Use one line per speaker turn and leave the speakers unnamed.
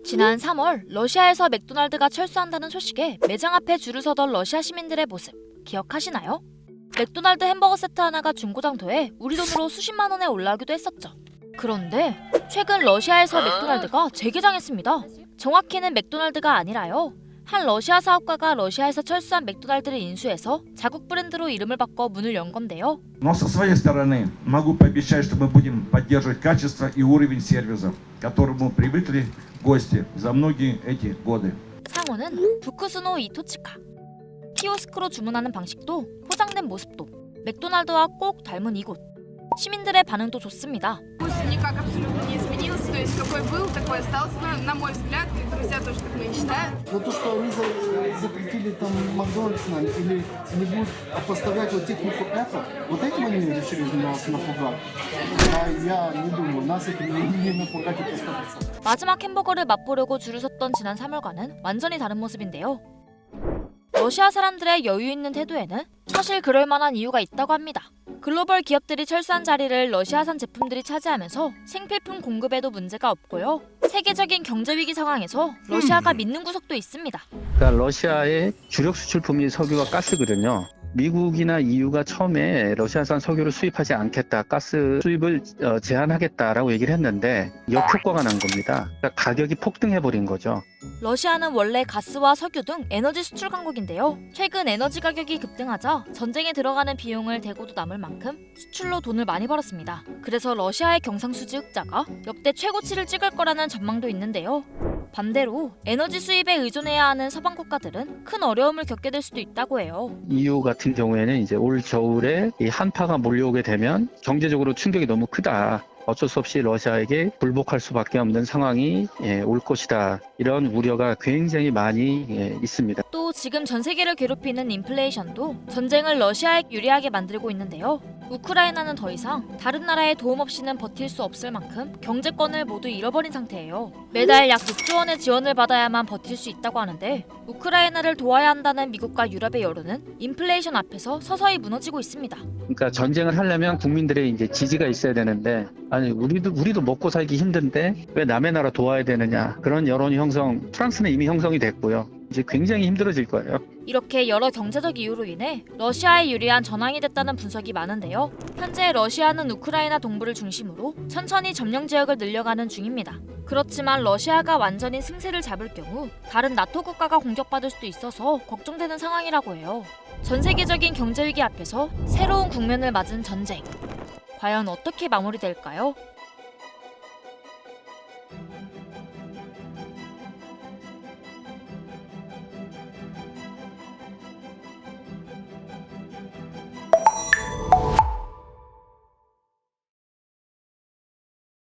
지난 3월 러시아에서 맥도날드가 철수한다는 소식에 매장 앞에 줄을 서던 러시아 시민들의 모습 기억하시나요? 맥도날드 햄버거 세트 하나가 중고장터에 우리 돈으로 수십만 원에 올라오기도 했었죠. 그런데 최근 러시아에서 맥도날드가 재개장했습니다. 정확히는 맥도날드가 아니라요. 한 러시아 사업가가 러시아에서 철수한 맥도날드를 인수해서 자국 브랜드로 이름을 바꿔 문을 연 건데요.
Но со своей стороны могу пообещать, что мы будем поддерживать качество и уровень сервиса, к которому привыкли гости за многие эти годы.
상호는 부크스노 이토치카. 키오스크로 주문하는 방식도 포장된 모습도 맥도날드와 꼭 닮은 이곳. 시민들의 반응도 좋습니다.
Вкус никак абсолютно не изменился, то есть какой был, такой остался. Ну, на мой взгляд, и друзья тоже так не считают.
Но то, что они запретили там Макдональдс нам или не будут поставлять вот технику Apple, вот этим они решили нас напугать. А я не думаю, нас это не напугать это 100%.
마지막 햄버거를 맛보려고 줄을 섰던 지난 3월과는 완전히 다른 모습인데요. 러시아 사람들의 여유 있는 태도에는 사실 그럴 만한 이유가 있다고 합니다. 글로벌 기업들이 철수한 자리를 러시아산 제품들이 차지하면서 생필품 공급에도 문제가 없고요. 세계적인 경제 위기 상황에서 러시아가 믿는 구석도 있습니다.
그러니까 러시아의 주력 수출품이 석유와 가스거든요. 미국이나 EU가 처음에 러시아산 석유를 수입하지 않겠다, 가스 수입을 제한하겠다라고 얘기를 했는데 역효과가 난 겁니다. 그러니까 가격이 폭등해버린 거죠.
러시아는 원래 가스와 석유 등 에너지 수출 강국인데요. 최근 에너지 가격이 급등하자 전쟁에 들어가는 비용을 대고도 남을 만큼 수출로 돈을 많이 벌었습니다. 그래서 러시아의 경상수지 흑자가 역대 최고치를 찍을 거라는 전망도 있는데요. 반대로 에너지 수입에 의존해야 하는 서방 국가들은 큰 어려움을 겪게 될 수도 있다고 해요.
EU 같은 경우에는 이제 올 겨울에 이 한파가 몰려오게 되면 경제적으로 충격이 너무 크다. 어쩔 수 없이 러시아에게 굴복할 수밖에 없는 상황이 올 것이다. 이런 우려가 굉장히 많이 있습니다.
또 지금 전 세계를 괴롭히는 인플레이션도 전쟁을 러시아에 유리하게 만들고 있는데요. 우크라이나는 더 이상 다른 나라의 도움 없이는 버틸 수 없을 만큼 경제권을 모두 잃어버린 상태예요. 매달 약 6조 원의 지원을 받아야만 버틸 수 있다고 하는데 우크라이나를 도와야 한다는 미국과 유럽의 여론은 인플레이션 앞에서 서서히 무너지고 있습니다.
그러니까 전쟁을 하려면 국민들의 이제 지지가 있어야 되는데 아니 우리도 먹고 살기 힘든데 왜 남의 나라 도와야 되느냐 그런 여론이 프랑스는 이미 형성이 됐고요. 이제 굉장히 힘들어질 거예요.
이렇게 여러 경제적 이유로 인해 러시아에 유리한 전황이 됐다는 분석이 많은데요. 현재 러시아는 우크라이나 동부를 중심으로 천천히 점령 지역을 늘려가는 중입니다. 그렇지만 러시아가 완전히 승세를 잡을 경우 다른 나토 국가가 공격받을 수도 있어서 걱정되는 상황이라고 해요. 전 세계적인 경제 위기 앞에서 새로운 국면을 맞은 전쟁. 과연 어떻게 마무리될까요?